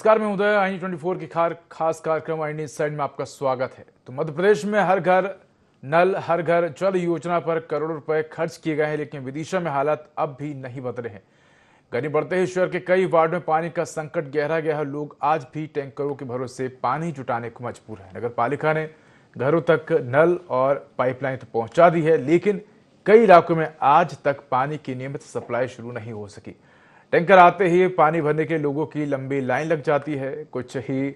नमस्कार, मैं उदय। आई 24 की खास कार्यक्रम आई न्यूज साइड में आपका स्वागत है। तो मध्य प्रदेश में हर घर नल हर घर जल योजना पर करोड़ों रुपए खर्च किए गए हैं, लेकिन विदिशा में हालात अब भी नहीं बदले हैं। गर्मी बढ़ते ही शहर के कई वार्ड में पानी का संकट गहरा गया है। लोग आज भी टैंकरों के भरोसे पानी जुटाने को मजबूर है। नगर पालिका ने घरों तक नल और पाइपलाइन तो पहुंचा दी है, लेकिन कई इलाकों में आज तक पानी की नियमित सप्लाई शुरू नहीं हो सकी। टैंकर आते ही पानी भरने के लोगों की लंबी लाइन लग जाती है। कुछ ही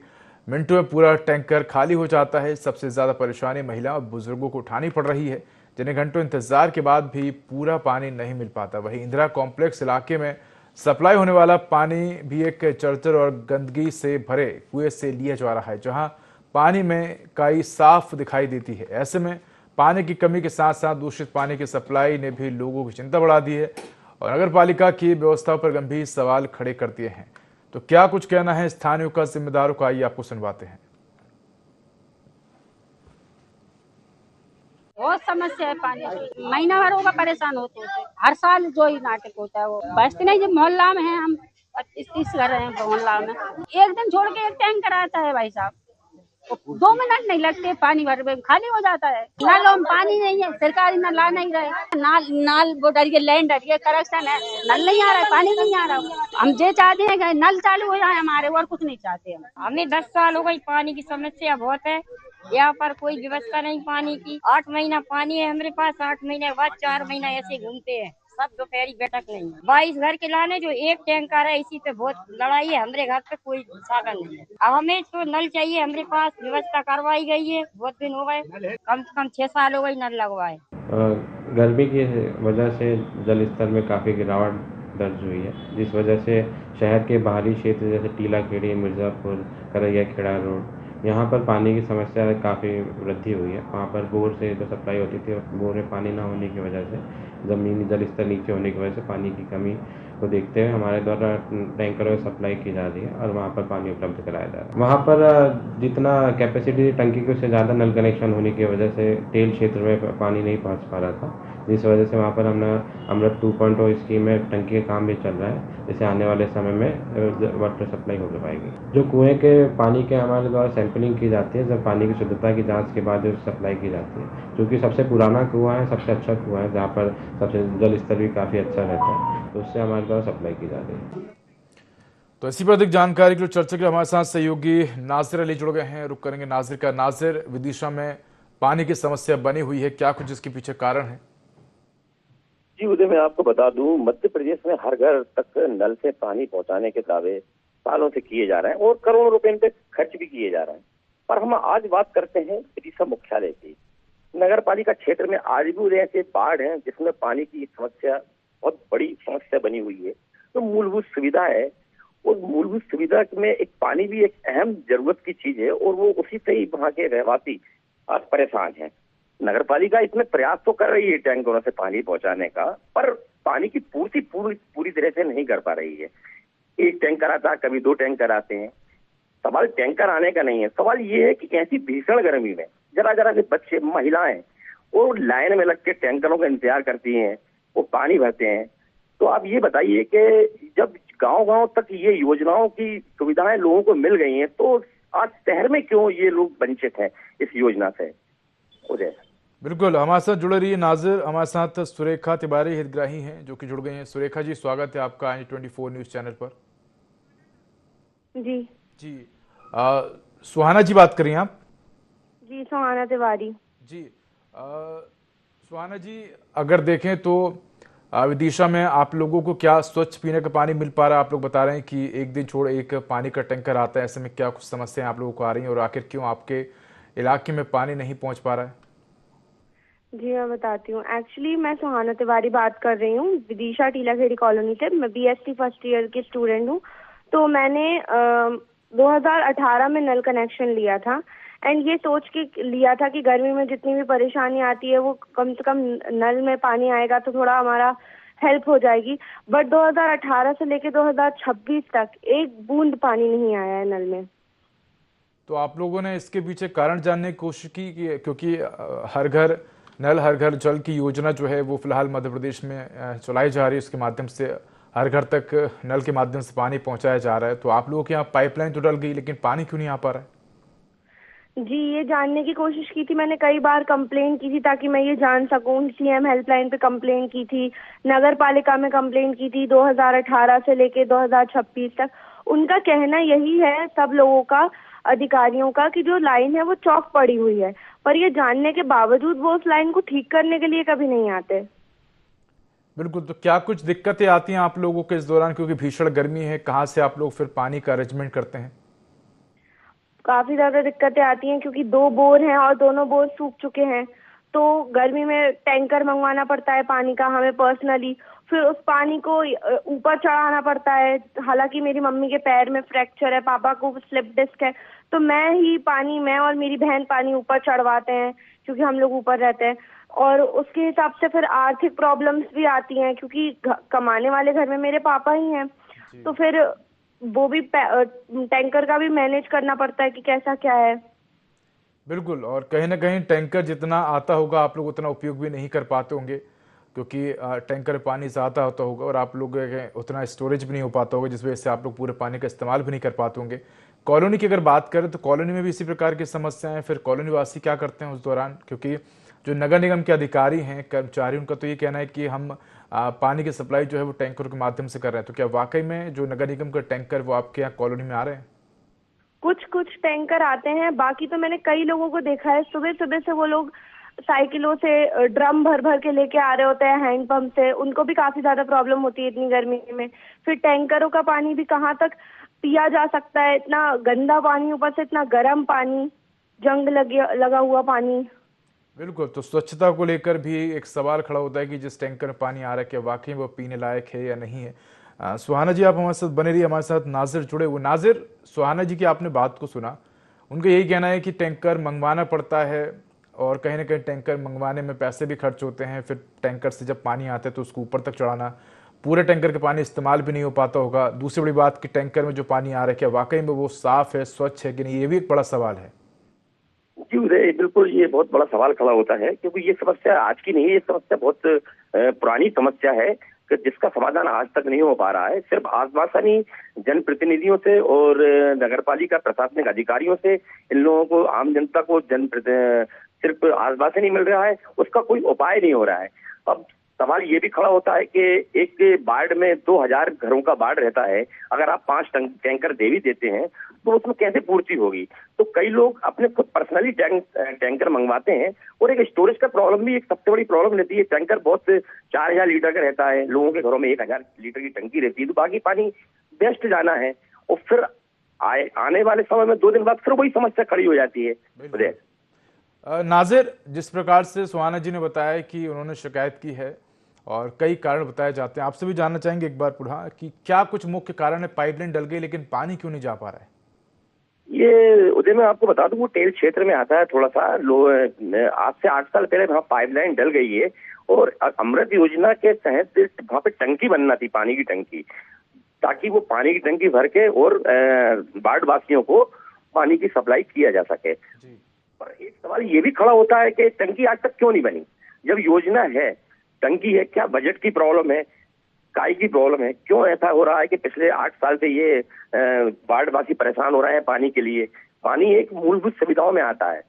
मिनटों में पूरा टैंकर खाली हो जाता है। सबसे ज्यादा परेशानी महिलाओं और बुजुर्गों को उठानी पड़ रही है, जिन्हें घंटों इंतजार के बाद भी पूरा पानी नहीं मिल पाता। वहीं इंदिरा कॉम्प्लेक्स इलाके में सप्लाई होने वाला पानी भी एक चरचर और गंदगी से भरे कुएं से लिया जा रहा है, जहां पानी में काई साफ दिखाई देती है। ऐसे में पानी की कमी के साथ साथ दूषित पानी की सप्लाई ने भी लोगों की चिंता बढ़ा दी है और नगर पालिका की व्यवस्था पर गंभीर सवाल खड़े कर दिए हैं। तो क्या कुछ कहना है स्थानीय का, जिम्मेदारों का, आइए आपको सुनवाते हैं। बहुत समस्या है पानी की। महीना भर होगा परेशान होते होते। हर साल जो ही नाटक होता है वो बचते नहीं। जब मोहल्ला में है, हम 25-30 घर हैं मोहल्ला में, एक दिन छोड़ के एक टैंकर आता है भाई साहब। 2 मिनट नहीं लगते, पानी भर में खाली हो जाता है। नल में पानी नहीं है, सरकारी नल ला नहीं रहे। नाल वो डरिए, लैंड डरिए, करेक्शन है, नल नहीं आ रहा है, पानी नहीं आ रहा। हम ये चाहते हैं कि नल चालू हो जाए हमारे, और कुछ नहीं चाहते हम। हमें 10 साल हो गई, पानी की समस्या बहुत है। यहाँ पर कोई व्यवस्था नहीं पानी की। 8 महीना पानी है हमारे पास, 8 महीने के बाद 4 महीना ऐसे घूमते हैं। सब दोपहरी बैठक नहीं है। 22 घर के लाने जो एक टैंकर है, इसी पे बहुत लड़ाई है। हमारे घर पे कोई साधन नहीं है। अब हमें तो नल चाहिए, हमारे पास व्यवस्था करवाई गई है, बहुत दिन हो गए, कम से कम 6 साल हो गई नल लगवाए। गर्मी की वजह से जल स्तर में काफ़ी गिरावट दर्ज हुई है, जिस वजह से शहर के बाहरी क्षेत्र जैसे टीला खेड़ी, मिर्ज़ापुर, करैया खेड़ा रोड, यहाँ पर पानी की समस्या काफ़ी वृद्धि हुई है। वहाँ पर बोर से जो सप्लाई होती थी, बोर में पानी ना होने की वजह से, ज़मीनी जल स्तर नीचे होने की वजह से पानी की कमी को देखते हुए हमारे द्वारा टैंकरों में सप्लाई की जा रही है और वहाँ पर पानी उपलब्ध कराया जा रहा है। वहाँ पर जितना कैपेसिटी टंकी की उससे ज़्यादा नल कनेक्शन होने की वजह से टेल क्षेत्र में पानी नहीं पहुँच पा रहा था, जिस वजह से वहाँ पर हमने अमृत 2.0 स्कीम में टंकी का काम भी चल रहा है, जिससे आने वाले समय में वाटर सप्लाई हो पाएगी। जो कुएं के पानी के हमारे द्वारा सैंपलिंग की जाती है, जब पानी की शुद्धता की जांच के बाद सप्लाई की जाती है, क्योंकि सबसे पुराना कुआं है, सबसे अच्छा कुआं है, जहाँ पर सबसे जल स्तर भी काफ़ी अच्छा रहता है, तो उससे हमारे द्वारा सप्लाई की जा रही है। तो इसी पर अधिक जानकारी के लिए चर्चा के लिए हमारे साथ सहयोगी नाजिर अली जुड़ गए हैं। रुक करेंगे नाजिर का। नाजिर, विदिशा में पानी की समस्या बनी हुई है, क्या कुछ इसके पीछे कारण है? जी उदय, मैं आपको बता दूं, मध्य प्रदेश में हर घर तक नल से पानी पहुंचाने के दावे सालों से किए जा रहे हैं और करोड़ों रुपए इन पे खर्च भी किए जा रहे हैं। पर हम आज बात करते हैं विदिशा मुख्यालय की। नगर पालिका क्षेत्र में आज भी ऐसे वार्ड हैं जिसमें पानी की समस्या बहुत बड़ी समस्या बनी हुई है। तो मूलभूत सुविधा है, और मूलभूत सुविधा में एक पानी भी एक अहम जरूरत की चीज है, और वो उसी से ही वहाँ के रहवासी आज परेशान हैं। नगर पालिका इसमें प्रयास तो कर रही है टैंकरों से पानी पहुंचाने का, पर पानी की पूर्ति पूरी तरह से नहीं कर पा रही है। एक टैंकर आता है, कभी 2 टैंकर आते हैं। सवाल टैंकर आने का नहीं है, सवाल ये है कि ऐसी भीषण गर्मी में जरा से बच्चे, महिलाएं और लाइन में लग के टैंकरों का इंतजार करती हैं, वो पानी भरते हैं। तो आप ये बताइए कि जब गांव तक ये योजनाओं की सुविधाएं लोगों को मिल गई हैं, तो आज शहर में क्यों ये लोग वंचित हैं इस योजना से? उदय, बिल्कुल, हमारे साथ जुड़े रही नाजिर। हमारे साथ सुरेखा तिवारी हितग्राही हैं जो कि जुड़ गई हैं। सुरेखा जी, स्वागत है आपका आई 24 न्यूज चैनल पर। जी सुहाना जी बात करें आप? जी, सुहाना तिवारी जी। सुहाना जी, अगर देखें तो विदिशा में आप लोगों को क्या स्वच्छ पीने का पानी मिल पा रहा है? आप लोग बता रहे हैं कि एक दिन छोड़ एक पानी का टैंकर आता है, ऐसे में क्या कुछ समस्याएं आप लोगों को आ रही हैं और आखिर क्यों आपके इलाके में पानी नहीं पहुंच पा रहा है? जी, मैं बताती हूँ। एक्चुअली मैं सुहाना तिवारी बात कर रही हूँ, विदिशा टीलाखेड़ी कॉलोनी से। मैं बीएससी फर्स्ट ईयर की स्टूडेंट हूँ। तो मैंने 2018 में नल कनेक्शन लिया था, एंड ये सोच के लिया था कि गर्मी में जितनी भी परेशानी आती है वो कम से कम नल में पानी आएगा तो थोड़ा हमारा हेल्प हो जाएगी। बट 2018 से लेके 2026 तक एक बूंद पानी नहीं आया है नल में। तो आप लोगों ने इसके पीछे कारण जानने की कोशिश की कि क्योंकि हर घर नल हर घर जल की योजना जो है वो फिलहाल मध्य प्रदेश में चलाई जा रही है, उसके माध्यम से हर घर तक नल के माध्यम से पानी पहुंचाया जा रहा है, तो आप लोगों के यहाँ पाइपलाइन तो डल गई, लेकिन पानी क्यों नहीं आ पा रहा है? जी, ये जानने की कोशिश की थी मैंने, कई बार कंप्लेन की थी ताकि मैं ये जान सकूं। सीएम हेल्पलाइन पे कंप्लेन की थी, नगर पालिका में कंप्लेन की थी 2018 से लेके 2026 तक। उनका कहना यही है सब लोगों का, अधिकारियों का, कि जो लाइन है वो चौक पड़ी हुई है, पर ये जानने के बावजूद वो उस लाइन को ठीक करने के लिए कभी नहीं आते। बिल्कुल, तो क्या कुछ दिक्कतें आती हैं आप लोगों के इस दौरान, क्योंकि भीषण गर्मी है, कहाँ से आप लोग फिर पानी का अरेंजमेंट करते हैं? काफी ज्यादा दिक्कतें आती हैं क्योंकि 2 बोर हैं और दोनों बोर सूख चुके हैं, तो गर्मी में टैंकर मंगवाना पड़ता है पानी का हमें पर्सनली। फिर उस पानी को ऊपर चढ़ाना पड़ता है। हालांकि मेरी मम्मी के पैर में फ्रैक्चर है, पापा को स्लिप डिस्क है, तो मैं और मेरी बहन पानी ऊपर चढ़वाते हैं क्योंकि हम लोग ऊपर रहते हैं। और उसके हिसाब से फिर आर्थिक प्रॉब्लम्स भी आती हैं क्योंकि कमाने वाले घर में मेरे पापा ही हैं, तो फिर वो भी टैंकर का भी मैनेज करना पड़ता है कि कैसा क्या है। बिल्कुल, और कहीं ना कहीं टैंकर जितना आता होगा आप लोग उतना उपयोग भी नहीं कर पाते होंगे, क्योंकि टैंकर पानी ज़्यादा होता होगा और आप लोग उतना स्टोरेज भी नहीं हो पाता होगा, जिस वजह से आप लोग पूरे पानी का इस्तेमाल भी नहीं कर पाते होंगे। कॉलोनी की अगर बात करें तो कॉलोनी में भी इसी प्रकार की समस्याएं हैं, फिर कॉलोनी वासी क्या करते हैं उस दौरान? क्योंकि जो नगर निगम के अधिकारी हैं, कर्मचारी, उनका तो ये कहना है कि हम पानी की सप्लाई जो है वो टैंकर के माध्यम से कर रहे हैं, तो क्या वाकई में जो नगर निगम का टैंकर वो आपके यहाँ कॉलोनी में आ रहे हैं? कुछ टैंकर आते हैं, बाकी तो मैंने कई लोगों को देखा है सुबह सुबह से वो लोग साइकिलों से ड्रम भर भर के लेके आ रहे होते हैं हैंडपंप से। उनको भी काफी ज्यादा प्रॉब्लम होती है इतनी गर्मी में। फिर टैंकरों का पानी भी कहाँ तक पिया जा सकता है, इतना गंदा पानी, ऊपर से इतना गर्म पानी, जंग लगा हुआ पानी। बिल्कुल, तो स्वच्छता को लेकर भी एक सवाल खड़ा होता है कि जिस टैंकर में पानी आ रहा है क्या वाकई वो पीने लायक है या नहीं है। सुहाना जी, आप हमारे साथ बने रहिए, हमारे साथ नाजिर जुड़े हुए। नाजिर, सुहाना जी की आपने बात को सुना, उनका यही कहना है कि टैंकर मंगवाना पड़ता है और कहीं ना कहीं टैंकर मंगवाने में पैसे भी खर्च होते हैं, फिर टैंकर से जब पानी आता है तो उसको ऊपर तक चढ़ाना, पूरे टैंकर का पानी इस्तेमाल भी नहीं हो पाता होगा। दूसरी बड़ी बात कि टैंकर में जो पानी आ रहा है क्या वाकई में वो साफ है, स्वच्छ है कि नहीं, ये भी एक बड़ा सवाल है। जी उदय, बिल्कुल ये बहुत बड़ा सवाल खड़ा होता है, क्योंकि ये समस्या आज की नहीं है, ये समस्या बहुत पुरानी समस्या है कि जिसका समाधान आज तक नहीं हो पा रहा है। सिर्फ आश्वासनी जनप्रतिनिधियों से और नगरपालिका प्रशासनिक अधिकारियों से इन लोगों को, आम जनता को सिर्फ आश्वासन ही मिल रहा है, उसका कोई उपाय नहीं हो रहा है। अब सवाल ये भी खड़ा होता है कि एक वार्ड में 2000 घरों का वार्ड रहता है, अगर आप 5 टैंकर दे भी देते हैं तो उसमें कैसे पूर्ति होगी? तो कई लोग अपने खुद पर्सनली टैंकर मंगवाते हैं। और एक स्टोरेज का प्रॉब्लम भी एक सबसे बड़ी प्रॉब्लम रहती है। टैंकर बहुत 4000 लीटर का रहता है, लोगों के घरों में 1000 लीटर की टंकी रहती है, तो बाकी पानी वेस्ट जाना है और फिर आने वाले समय में 2 दिन बाद फिर वही समस्या खड़ी हो जाती है। नाजिर, जिस प्रकार से सुहाना जी ने बताया कि उन्होंने शिकायत की है और कई कारण बताए जाते हैं, आपसे भी जानना चाहेंगे एक बार पुनः कि क्या कुछ मुख्य कारण है? पाइपलाइन डल गई लेकिन पानी क्यों नहीं जा पा रहा है? ये उदय, मैं आपको बता दूं, वो टेल क्षेत्र में आता है थोड़ा सा। आज से 8 साल पहले वहाँ पाइपलाइन डल गई है और अमृत योजना के तहत वहाँ पे टंकी बनना थी, पानी की टंकी, ताकि वो पानी की टंकी भर के और वार्ड वासियों को पानी की सप्लाई किया जा सके। पर एक सवाल ये भी खड़ा होता है कि टंकी आज तक क्यों नहीं बनी? जब योजना है, टंकी है, क्या बजट की प्रॉब्लम है, काय की प्रॉब्लम है? क्यों ऐसा हो रहा है कि पिछले 8 साल से ये वार्डवासी परेशान हो रहे हैं पानी के लिए? पानी एक मूलभूत सुविधाओं में आता है,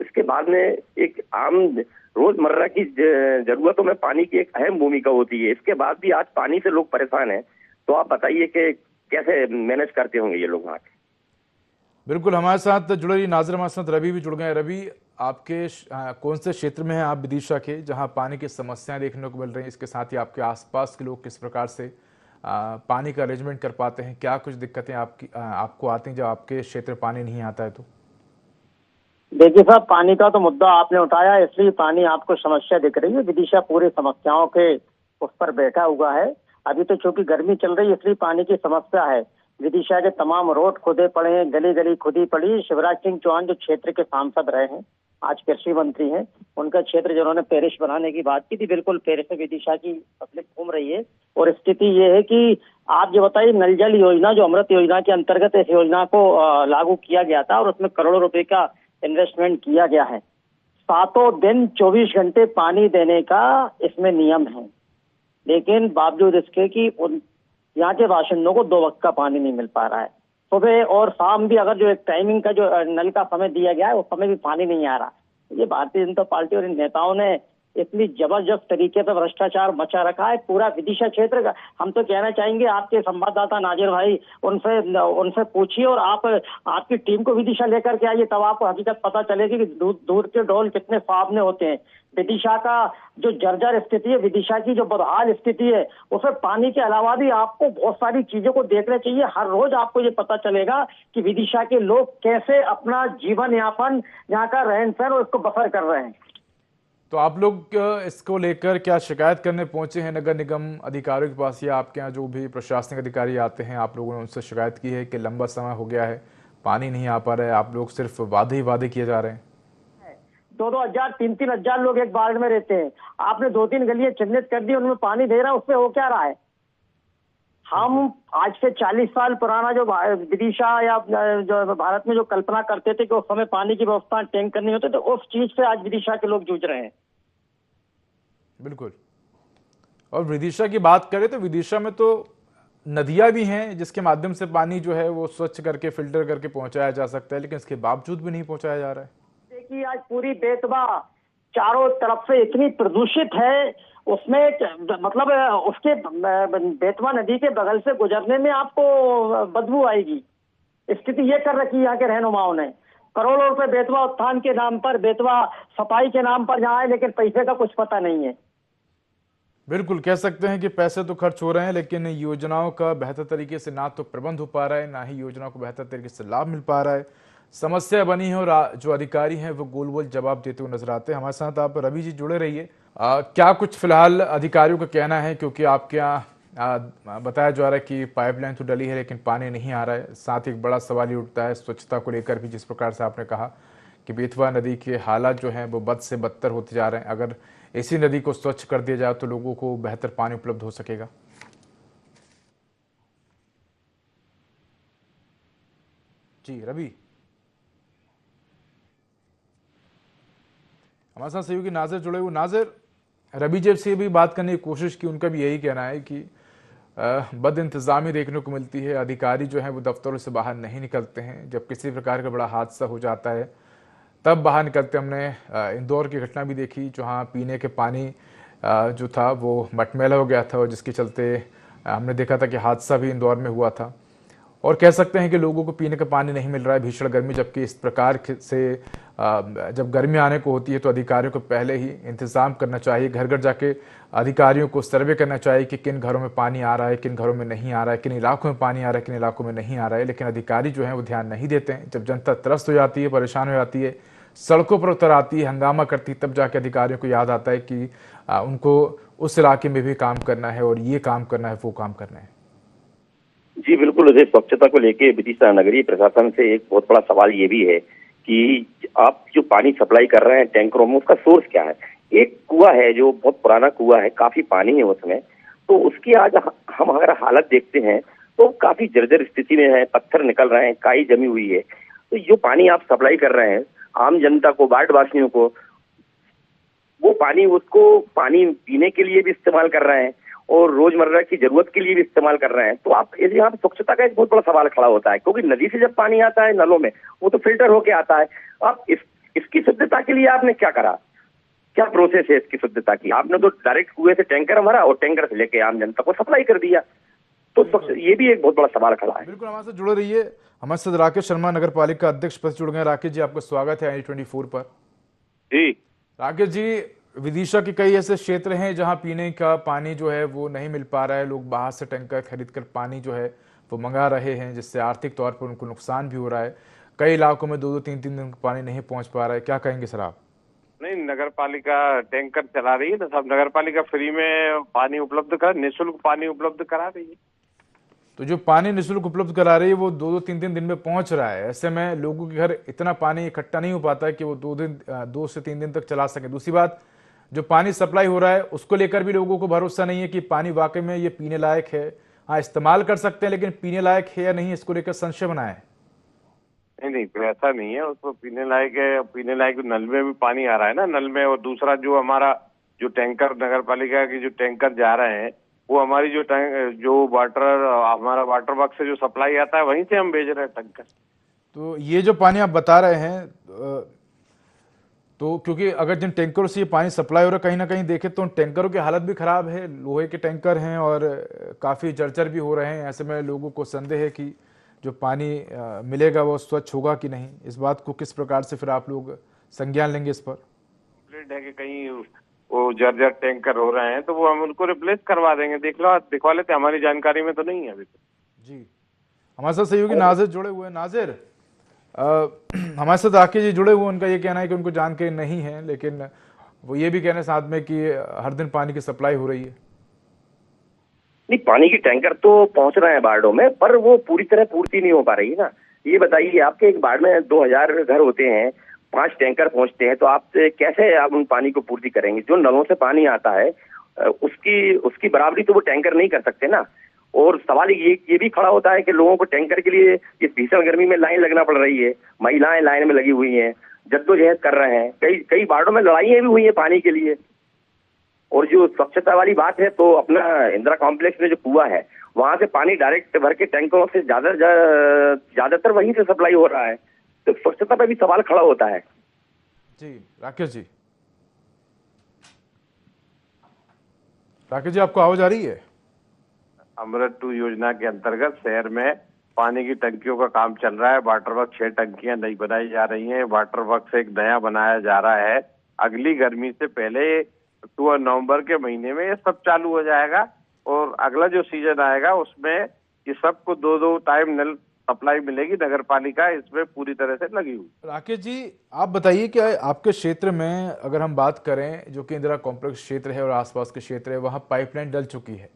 इसके बाद में एक आम रोजमर्रा की जरूरतों में पानी की एक अहम भूमिका होती है। इसके बाद भी आज पानी से लोग परेशान हैं, तो आप बताइए कि कैसे मैनेज करते होंगे ये लोग वहाँ के? बिल्कुल, हमारे साथ जुड़े रही नाजिर, हमारे साथ रवि भी जुड़ गए। रवि, आपके कौन से क्षेत्र में हैं आप विदिशा के, जहां पानी की समस्याएं देखने को मिल रही हैं? इसके साथ ही आपके आसपास के लोग किस प्रकार से पानी का अरेंजमेंट कर पाते हैं? क्या कुछ दिक्कतें आपको आती हैं जब आपके क्षेत्र में पानी नहीं आता है? तो देखिए साहब, पानी का तो मुद्दा आपने उठाया, इसलिए पानी आपको समस्या दिख रही है। विदिशा पूरी समस्याओं के उस पर बैठा हुआ है। अभी तो चूंकि गर्मी चल रही है इसलिए पानी की समस्या है। विदिशा के तमाम रोड खुदे पड़े हैं, गली गली खुदी पड़ी। शिवराज सिंह चौहान जो क्षेत्र के सांसद रहे हैं, आज कृषि मंत्री हैं, उनका क्षेत्र जिन्होंने पेरिश बनाने की बात की थी, बिल्कुल पेरिश में विदिशा की पब्लिक घूम रही है। और स्थिति ये है कि आप जो बताइए, नल जल योजना जो अमृत योजना के अंतर्गत इस योजना को लागू किया गया था और उसमें करोड़ों रुपए का इन्वेस्टमेंट किया गया है। 7 दिन 24 घंटे पानी देने का इसमें नियम है, लेकिन बावजूद इसके कि यहाँ के बाशिंदों को 2 वक्त का पानी नहीं मिल पा रहा है। सुबह और शाम भी अगर जो एक टाइमिंग का जो नल का समय दिया गया है उस समय भी पानी नहीं आ रहा। ये भारतीय जनता पार्टी और इन नेताओं ने इतनी जबरदस्त तरीके से भ्रष्टाचार मचा रखा है पूरा विदिशा क्षेत्र का। हम तो कहना चाहेंगे आपके संवाददाता नाजिर भाई उनसे पूछिए और आप आपकी टीम को विदिशा लेकर के आइए, तब आपको हकीकत पता चलेगी कि दूर के ढोल कितने सामने होते हैं। विदिशा का जो जर्जर स्थिति है, विदिशा की जो बदहाल स्थिति है, उसमें पानी के अलावा भी आपको बहुत सारी चीजों को देखना चाहिए। हर रोज आपको ये पता चलेगा कि विदिशा के लोग कैसे अपना जीवन यापन, यहाँ का रहन सहन और इसको बसर कर रहे हैं। तो आप लोग इसको लेकर क्या शिकायत करने पहुंचे हैं नगर निगम अधिकारियों के पास, या आपके यहाँ जो भी प्रशासनिक अधिकारी आते हैं आप लोगों ने उनसे शिकायत की है कि लंबा समय हो गया है, पानी नहीं आ पा रहा है, आप लोग सिर्फ वादे ही वादे किए जा रहे हैं? 2-2 हजार 3-3 हजार लोग एक वार्ड में रहते हैं, आपने 2-3 गलियां चिन्हित कर दी, उनमें पानी दे रहा है, उससे हो क्या रहा है? हम आज से 40 साल पुराना जो विदिशा या जो भारत में जो कल्पना करते थे कि उस समय पानी की व्यवस्था टैंकर नहीं होते, तो उस चीज से आज विदिशा के लोग जूझ रहे हैं। बिल्कुल। और विदिशा की बात करें तो विदिशा में तो नदियां भी हैं जिसके माध्यम से पानी जो है वो स्वच्छ करके फिल्टर करके पहुंचाया जा सकता है, लेकिन इसके बावजूद भी नहीं पहुंचाया जा रहा है। देखिए आज पूरी बेतवा चारों तरफ से इतनी प्रदूषित है, उसमें मतलब उसके बेतवा नदी के बगल से गुजरने में आपको बदबू आएगी। स्थिति ये कर रखी है यहाँ के रहनुमाओं ने। करोड़ों रुपए बेतवा उत्थान के नाम पर, बेतवा सफाई के नाम पर जहाँ है, लेकिन पैसे का कुछ पता नहीं है। बिल्कुल कह सकते हैं कि पैसे तो खर्च हो रहे हैं, लेकिन योजनाओं का बेहतर तरीके से ना तो प्रबंध हो पा रहा है, ना ही योजनाओं को बेहतर तरीके से लाभ मिल पा रहा है। समस्या बनी है और जो अधिकारी हैं वो गोल गोल जवाब देते हुए नजर आते हैं। हमारे साथ आप रवि जी जुड़े रहिए। क्या कुछ फिलहाल अधिकारियों का कहना है, क्योंकि आपके यहाँ बताया जा रहा है कि पाइपलाइन तो डली है लेकिन पानी नहीं आ रहा है। साथ ही एक बड़ा सवाल ये उठता है स्वच्छता को लेकर भी, जिस प्रकार से आपने कहा कि बेतवा नदी के हालात जो हैं वो बद से बदतर होते जा रहे हैं। अगर इसी नदी को स्वच्छ कर दिया जाए तो लोगों को बेहतर पानी उपलब्ध हो सकेगा। जी रवि, हमारे साथ सहयोगी नाजिर जुड़े हुए। नाजिर, रवि जी से भी बात करने की कोशिश की, उनका भी यही कहना है कि बद इंतजामी देखने को मिलती है। अधिकारी जो है वो दफ्तरों से बाहर नहीं निकलते हैं, जब किसी प्रकार का बड़ा हादसा हो जाता है तब बाहर निकलते। हमने इंदौर की घटना भी देखी जहाँ पीने के पानी जो था वो मटमैला हो गया था और जिसके चलते हमने देखा था कि हादसा भी इंदौर में हुआ था। और कह सकते हैं कि लोगों को पीने का पानी नहीं मिल रहा है, भीषण गर्मी। जबकि इस प्रकार से जब गर्मी आने को होती है तो अधिकारियों को पहले ही इंतजाम करना चाहिए। घर घर जाके अधिकारियों को सर्वे करना चाहिए कि किन घरों में पानी आ रहा है, किन घरों में नहीं आ रहा है, किन इलाकों में पानी आ रहा है, किन इलाकों में नहीं आ रहा है। लेकिन अधिकारी जो है वो ध्यान नहीं देते हैं। जब जनता त्रस्त हो जाती है, परेशान हो जाती है, सड़कों पर उतर आती है, हंगामा करती है, तब जाके अधिकारियों को याद आता है कि उनको उस इलाके में भी काम करना है और ये काम करना है, वो काम करना है। जी बिल्कुल। स्वच्छता को लेके विदिशा नगरीय प्रशासन से एक बहुत बड़ा सवाल ये भी है कि आप जो पानी सप्लाई कर रहे हैं टैंकरों में, उसका सोर्स क्या है? एक कुआं है जो बहुत पुराना कुआं है, काफी पानी है उसमें, तो उसकी आज हम अगर हालत देखते हैं तो काफी जर्जर स्थिति में है, पत्थर निकल रहे हैं, काई जमी हुई है। तो जो पानी आप सप्लाई कर रहे हैं आम जनता को, वार्ड वासियों को, वो पानी उसको पानी पीने के लिए भी इस्तेमाल कर रहे हैं और रोजमर्रा की जरूरत के लिए भी इस्तेमाल कर रहे हैं। तो आप यहाँ पे स्वच्छता का एक बहुत बड़ा सवाल खड़ा होता है, क्योंकि नदी से जब पानी आता है नलों में वो तो फिल्टर होके आता है। आप इसकी शुद्धता के लिए आपने क्या करा? क्या प्रोसेस है इसकी शुद्धता की? आपने तो डायरेक्ट कुएं से टैंकर भरा और टैंकर से लेके आम जनता को सप्लाई कर दिया। तो ये भी एक बहुत बड़ा सवाल खड़ा है। बिल्कुल, हमारे साथ जुड़े रहिए। हमारे साथ राकेश शर्मा नगर पालिका अध्यक्ष पद जुड़ गए। राकेश जी, आपका स्वागत है i24 पर। जी राकेश जी, विदिशा के कई ऐसे क्षेत्र हैं जहां पीने का पानी जो है वो नहीं मिल पा रहा है। लोग बाहर से टैंकर खरीद कर पानी जो है वो मंगा रहे हैं, जिससे आर्थिक तौर पर उनको नुकसान भी हो रहा है। कई इलाकों में 2-2, 3-3 दिन पानी नहीं पहुंच पा रहा है। क्या कहेंगे सर आप? नहीं, नगर पालिका टैंकर चला रही है ना, सब नगर पालिका फ्री में पानी उपलब्ध कर, निःशुल्क पानी उपलब्ध करा रही है। तो जो पानी निःशुल्क उपलब्ध करा रही है वो 2-2, 3-3 दिन में पहुंच रहा है। ऐसे में लोगों के घर इतना पानी इकट्ठा नहीं हो पाता है कि वो 2 से 3 दिन तक चला सके। दूसरी बात, जो पानी सप्लाई हो रहा है उसको लेकर भी लोगों को भरोसा नहीं है कि पानी वाकई में ये पीने लायक है। हाँ, इस्तेमाल कर सकते हैं, लेकिन पीने लायक है या नहीं, इसको लेकर संशय बना है। नहीं, तो ऐसा नहीं है, उसको पीने लायक है। पीने लायक नल में भी पानी आ रहा है ना, नल में। और दूसरा जो हमारा जो टैंकर नगर पालिका के जो टैंकर जा रहे हैं वो हमारी जो हमारा वाटर वर्क से जो सप्लाई आता है वहीं से हम भेज रहे हैं टैंकर। तो ये जो पानी आप बता रहे हैं, तो क्योंकि अगर जिन टैंकरों से ये पानी सप्लाई हो रहा है, कहीं ना कहीं देखें तो उन टैंकरों की हालत भी खराब है, लोहे के टैंकर हैं और काफ़ी जर्जर भी हो रहे हैं। ऐसे में लोगों को संदेह है कि जो पानी मिलेगा वो स्वच्छ होगा कि नहीं। इस बात को किस प्रकार से फिर आप लोग संज्ञान लेंगे इस पर? कंप्लेंट है कि कहीं वो जर्जर टैंकर हो रहे हैं, तो वो हम उनको रिप्लेस करवा देंगे। दिखवा लेते, हमारी जानकारी में तो नहीं है अभी तक। जी, हमारे साथ सहयोगी नाजिर जुड़े हुए हैं। नाजिर, हमारे साथ राकेश जी जुड़े हुए, उनका ये कहना है कि उनको जानकारी नहीं है, लेकिन वो ये भी कहने साथ में कि हर दिन पानी की सप्लाई हो रही है। नहीं, पानी की टैंकर तो पहुंच रहे हैं वार्डों में, पर वो पूरी तरह पूर्ति नहीं हो पा रही है ना। ये बताइए, आपके एक वार्ड में 2000 घर होते हैं, 5 टैंकर पहुंचते हैं, तो आप कैसे आप उन पानी को पूर्ति करेंगे? जो नलों से पानी आता है उसकी बराबरी तो वो टैंकर नहीं कर सकते ना। और सवाल ये भी खड़ा होता है कि लोगों को टैंकर के लिए इस भीषण गर्मी में लाइन लगना पड़ रही है। महिलाएं लाइन में लगी हुई हैं, जद्दोजहद कर रहे हैं, कई वार्डों में लड़ाइयां भी हुई हैं पानी के लिए। और जो स्वच्छता वाली बात है, तो अपना इंदिरा कॉम्प्लेक्स में जो कुआं है, वहां से पानी डायरेक्ट भर के टैंकरों से ज्यादातर वहीं से सप्लाई हो रहा है, तो स्वच्छता पर भी सवाल खड़ा होता है। जी राकेश जी, आपको आवाज आ रही है? अमृत 2 योजना के अंतर्गत शहर में पानी की टंकियों का काम चल रहा है। वाटर वर्क 6 टंकियां नई बनाई जा रही हैं। वाटर वर्क से एक नया बनाया जा रहा है। अगली गर्मी से पहले अक्टूबर नवंबर के महीने में ये सब चालू हो जाएगा, और अगला जो सीजन आएगा उसमें ये सबको 2-2 टाइम नल सप्लाई मिलेगी। नगर पालिका इसमें पूरी तरह से लगी हुई। राकेश जी, आप बताइए कि आपके क्षेत्र में अगर हम बात करें, जो कि इंदिरा कॉम्प्लेक्स क्षेत्र है और आसपास के क्षेत्र है, वहाँ पाइपलाइन डल चुकी है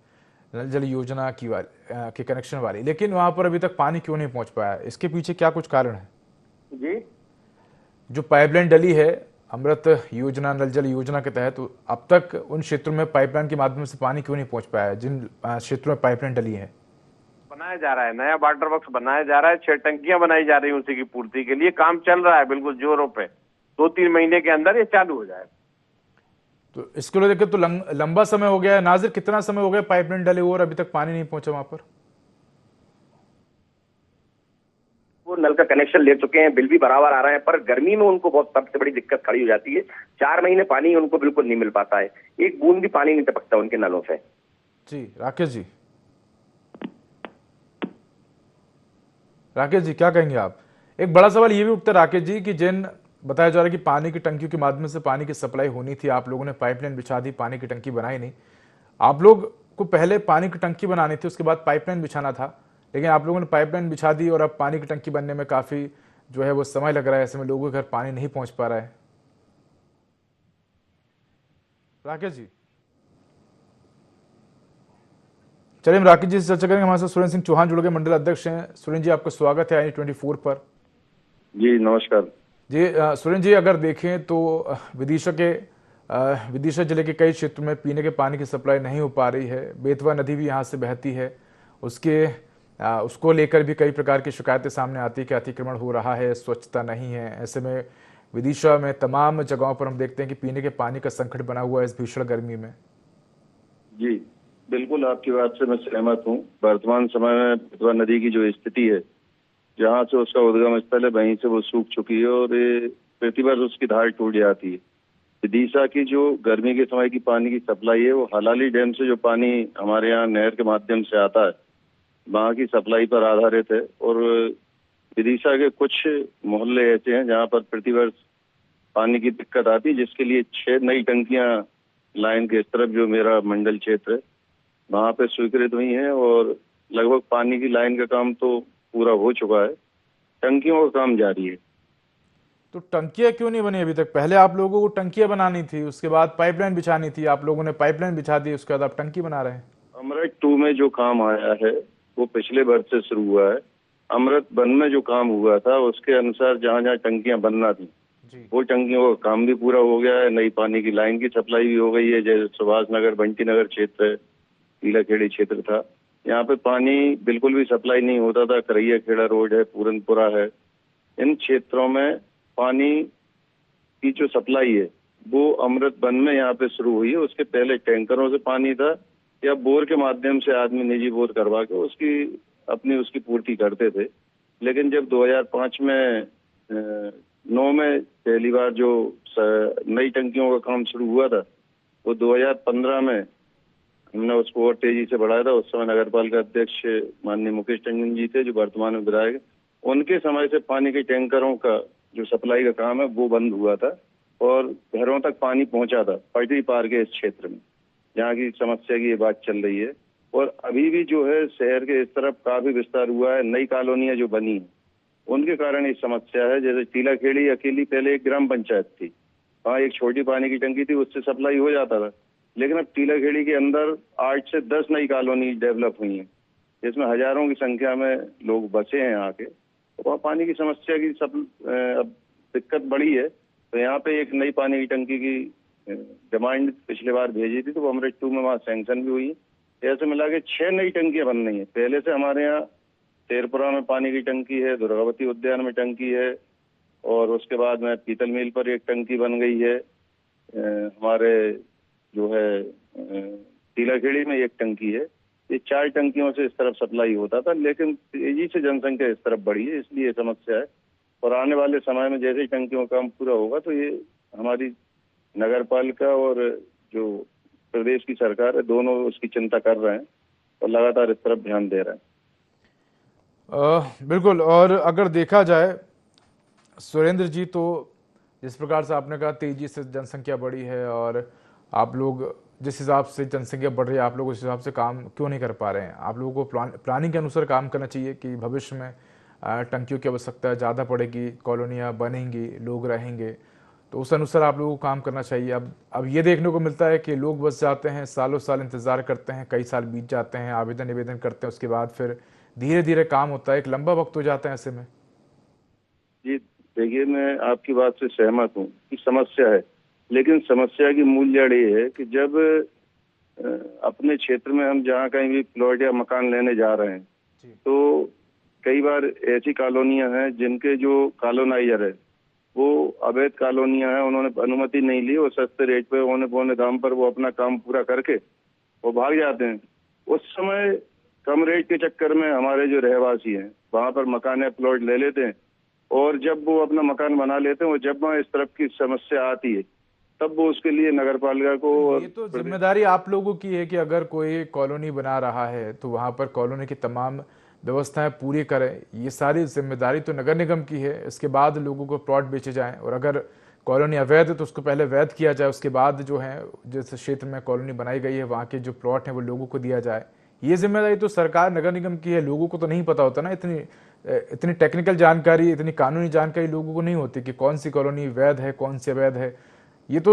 नल जल योजना के कनेक्शन वाली, लेकिन वहां पर अभी तक पानी क्यों नहीं पहुंच पाया? इसके पीछे क्या कुछ कारण है? जी, जो पाइपलाइन डली है अमृत योजना, नल जल योजना के तहत, तो अब तक उन क्षेत्रों में पाइपलाइन के माध्यम से पानी क्यों नहीं पहुंच पाया, जिन क्षेत्रों में पाइपलाइन डली है? बनाया जा रहा है, नया वाटर वर्क्स बनाया जा रहा है, 6 टंकियां बनाई जा रही है, उसी की पूर्ति के लिए काम चल रहा है बिल्कुल जोरों पे। 2-3 महीने के अंदर ये चालू हो जाएगा। तो इसको लेकर तो लंबा समय हो गया है। नाजिर, कितना समय हो गया पाइपलाइन डले हुए और अभी तक पानी नहीं पहुंचा वहां पर? वो नल का कनेक्शन ले चुके हैं, बिल भी बराबर आ रहे हैं, पर गर्मी में उनको बहुत सबसे बड़ी दिक्कत खड़ी हो जाती है। 4 महीने पानी उनको बिल्कुल नहीं मिल पाता है, एक बूंद भी पानी नहीं टपकता उनके नलों से। जी राकेश जी, क्या कहेंगे आप? एक बड़ा सवाल ये भी उठता है राकेश जी कि जिन बताया जा रहा है कि पानी की टंकियों के माध्यम से पानी की सप्लाई होनी थी, आप लोगों ने पाइपलाइन बिछा दी, पानी की टंकी बनाई नहीं। आप लोग को पहले पानी की टंकी बनानी थी, उसके बाद पाइपलाइन बिछाना था, लेकिन आप लोगों ने पाइपलाइन बिछा दी और अब पानी की टंकी बनने में काफी जो है वो समय लग रहा है। ऐसे में लोगों के घर पानी नहीं पहुंच पा रहा है। राकेश जी, चलिए हम राकेश जी से चर्चा करेंगे। हमारे साथ सुरेंद्र सिंह चौहान जुड़ गए, मंडल अध्यक्ष हैं। सुरेंद्र जी, आपका स्वागत है i24 पर। जी नमस्कार जी। सुरेंद्र जी, अगर देखें तो विदिशा जिले के कई क्षेत्रों में पीने के पानी की सप्लाई नहीं हो पा रही है। बेतवा नदी भी यहाँ से बहती है, उसको लेकर भी कई प्रकार की शिकायतें सामने आती है कि अतिक्रमण हो रहा है, स्वच्छता नहीं है। ऐसे में विदिशा में तमाम जगहों पर हम देखते हैं कि पीने के पानी का संकट बना हुआ है इस भीषण गर्मी में। जी बिल्कुल, आपकी बात से मैं सहमत हूँ। वर्तमान समय में बेतवा नदी की जो स्थिति है, जहाँ से उसका उद्गम स्थल है, वहीं से वो सूख चुकी है और प्रतिवर्ष उसकी धार टूट जाती है। विदिशा की जो गर्मी के समय की पानी की सप्लाई है, वो हलाली डैम से जो पानी हमारे यहाँ नहर के माध्यम से आता है, वहाँ की सप्लाई पर आधारित है। और विदिशा के कुछ मोहल्ले ऐसे हैं जहाँ पर प्रतिवर्ष पानी की दिक्कत आती है, जिसके लिए 6 नई टंकियां लाइन के इस तरफ जो मेरा मंडल क्षेत्र है वहाँ पे स्वीकृत हुई हैं, और लगभग पानी की लाइन का काम तो पूरा हो चुका है, टंकियों का काम जारी है। तो टंकियां क्यों नहीं बनी अभी तक? पहले आप लोगों को टंकियां बनानी थी, उसके बाद पाइपलाइन बिछानी थी, आप लोगों ने पाइपलाइन बिछा दी, उसके बाद आप टंकी बना रहे हैं। अमृत 2 में जो काम आया है वो पिछले वर्ष से शुरू हुआ है। अमृत 1 में जो काम हुआ था उसके अनुसार जहाँ जहाँ टंकियां बनना थी वो टंकियों का काम भी पूरा हो गया है। नई पानी की लाइन की सप्लाई भी हो गई है। जैसे सुभाष नगर, बंटी नगर क्षेत्र है, टीलाखेड़ी क्षेत्र था, यहाँ पे पानी बिल्कुल भी सप्लाई नहीं होता था। करैया खेड़ा रोड है, पूरनपुरा है, इन क्षेत्रों में पानी की जो सप्लाई है वो अमृत 1 में यहाँ पे शुरू हुई है। उसके पहले टैंकरों से पानी था, या बोर के माध्यम से आदमी निजी बोर करवा के उसकी पूर्ति करते थे। लेकिन जब 2005 में 9 में पहली बार जो नई टंकियों का काम शुरू हुआ था, वो 2015 में हमने उसको और तेजी से बढ़ाया था। उस समय नगरपालिका अध्यक्ष माननीय मुकेश टंडन जी थे, जो वर्तमान में विधायक। उनके समय से पानी के टैंकरों का जो सप्लाई का काम है वो बंद हुआ था और घरों तक पानी पहुंचा था, पटरी पार के इस क्षेत्र में, जहाँ की समस्या की ये बात चल रही है। और अभी भी जो है शहर के इस तरफ काफी विस्तार हुआ है, नई कॉलोनियां जो बनी है उनके कारण ये समस्या है। जैसे टीला खेड़ी अकेली पहले एक ग्राम पंचायत थी, वहाँ एक छोटी पानी की टंकी थी, उससे सप्लाई हो जाता था। लेकिन अब टीला खेड़ी के अंदर 8 से 10 नई कॉलोनी डेवलप हुई हैं, जिसमें हजारों की संख्या में लोग बसे हैं आके। तो वहाँ पानी की समस्या की अब दिक्कत बढ़ी है। तो यहाँ पे एक नई पानी की टंकी की डिमांड पिछले बार भेजी थी, तो वो अमृत 2 में वहाँ सैंक्शन भी हुई। ऐसे मिला के 6 नई टंकियां बन रही हैं। पहले से हमारे यहाँ तेरपुरा में पानी की टंकी है, दुर्गावती उद्यान में टंकी है, और उसके बाद में पीतल मील पर एक टंकी बन गई है। हमारे जो है टीलाखेड़ी में एक टंकी है। ये 4 टंकियों से इस तरफ सप्लाई होता था, लेकिन तेजी से जनसंख्या इस तरफ बढ़ी है, इसलिए ये समस्या है। और आने वाले समय में जैसे ही टंकियों का काम पूरा होगा तो ये हमारी नगरपालिका और जो प्रदेश की सरकार है, दोनों उसकी चिंता कर रहे हैं और लगातार इस तरफ ध्यान दे रहे हैं। बिल्कुल। और अगर देखा जाए सुरेंद्र जी, तो जिस प्रकार से आपने कहा तेजी से जनसंख्या बढ़ी है और आप लोग जिस हिसाब से जनसंख्या बढ़ रही है, आप लोग उस हिसाब से काम क्यों नहीं कर पा रहे हैं? आप लोगों को प्लानिंग के अनुसार काम करना चाहिए कि भविष्य में टंकियों की आवश्यकता ज़्यादा पड़ेगी, कॉलोनियाँ बनेंगी, लोग रहेंगे, तो उस अनुसार आप लोगों को काम करना चाहिए। अब ये देखने को मिलता है कि लोग बस जाते हैं, सालों साल इंतज़ार करते हैं, कई साल बीत जाते हैं, आवेदन निवेदन करते हैं, उसके बाद फिर धीरे धीरे काम होता है, एक लंबा वक्त हो जाता है ऐसे में। जी देखिए, मैं आपकी बात से सहमत हूँ कि समस्या है, लेकिन समस्या की मूल जड़ ये है कि जब अपने क्षेत्र में हम जहाँ कहीं भी प्लॉट या मकान लेने जा रहे हैं, तो कई बार ऐसी कॉलोनियां हैं जिनके जो कॉलोनाइजर है वो अवैध कॉलोनियां हैं, उन्होंने अनुमति नहीं ली और सस्ते रेट पे होने पौने दाम पर वो अपना काम पूरा करके वो भाग जाते हैं। उस समय कम रेट के चक्कर में हमारे जो रहवासी हैं वहां पर मकान या प्लॉट ले लेते हैं, और जब वो अपना मकान बना लेते हैं, और जब वहाँ इस तरफ की समस्या आती है तब वो उसके लिए नगरपालिका को। ये तो जिम्मेदारी आप लोगों की है कि अगर कोई कॉलोनी बना रहा है तो वहां पर कॉलोनी की तमाम व्यवस्थाएं पूरी करें। ये सारी जिम्मेदारी तो नगर निगम की है। इसके बाद लोगों को प्लॉट बेचे जाएं, और अगर कॉलोनी अवैध है तो उसको पहले वैध किया जाए, उसके बाद जो है जिस क्षेत्र में कॉलोनी बनाई गई है वहाँ के जो प्लॉट हैं वो लोगों को दिया जाए। ये जिम्मेदारी तो सरकार नगर निगम की है। लोगों को तो नहीं पता होता ना, इतनी टेक्निकल जानकारी, इतनी कानूनी जानकारी लोगों को नहीं होती कि कौन सी कॉलोनी वैध है, कौन सी अवैध है। ये तो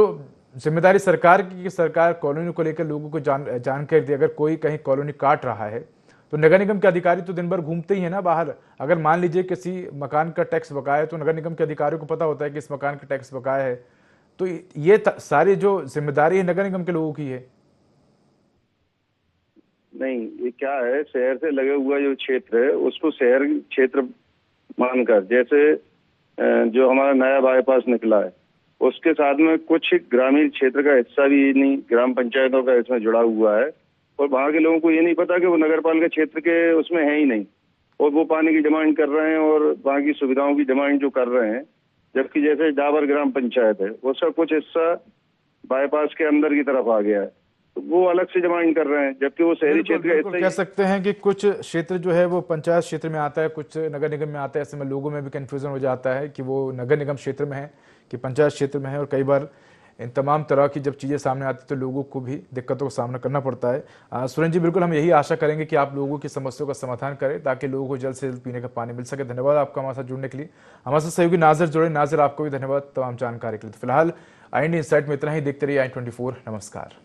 जिम्मेदारी सरकार की कि सरकार कॉलोनी को लेकर लोगों को जानकारी दे। अगर कोई कहीं कॉलोनी काट रहा है तो नगर निगम के अधिकारी तो दिन भर घूमते ही है ना बाहर। अगर मान लीजिए किसी मकान का टैक्स बकाया है तो नगर निगम के अधिकारियों को पता होता है कि इस मकान का टैक्स बकाया है। तो ये सारी जो जिम्मेदारी है नगर निगम के लोगों की है। नहीं, ये क्या है, शहर से लगे हुआ जो क्षेत्र है उसको शहर क्षेत्र मानकर, जैसे जो हमारा नया बाईपास निकला है उसके साथ में कुछ ग्रामीण क्षेत्र का हिस्सा भी नहीं, ग्राम पंचायतों का इसमें जुड़ा हुआ है, और वहाँ के लोगों को ये नहीं पता कि वो नगरपालिका क्षेत्र के उसमें है ही नहीं, और वो पानी की डिमांड कर रहे हैं और वहाँ की सुविधाओं की डिमांड जो कर रहे हैं। जबकि जैसे डाबर ग्राम पंचायत है उसका कुछ हिस्सा बाईपास के अंदर की तरफ आ गया है, तो वो अलग से डिमांड कर रहे हैं, जबकि वो शहरी क्षेत्र का कह सकते हैं कि कुछ क्षेत्र जो है वो पंचायत क्षेत्र में आता है, कुछ नगर निगम में आता है। ऐसे में लोगों में भी कंफ्यूजन हो जाता है कि वो नगर निगम क्षेत्र में है कि पंचायत क्षेत्र में है, और कई बार इन तमाम तरह की जब चीज़ें सामने आती तो लोगों को भी दिक्कतों का सामना करना पड़ता है। सुरेंद्र जी, बिल्कुल हम यही आशा करेंगे कि आप लोगों की समस्याओं का समाधान करें ताकि लोगों को जल्द से जल्द पीने का पानी मिल सके। धन्यवाद आपका हमारे साथ जुड़ने के लिए। हमारे साथ सहयोगी नाजिर जुड़े। नाजिर, आपको भी धन्यवाद तमाम जानकारी के लिए। तो फिलहाल IND इनसाइट में इतना ही। देखते रहिए I24। नमस्कार।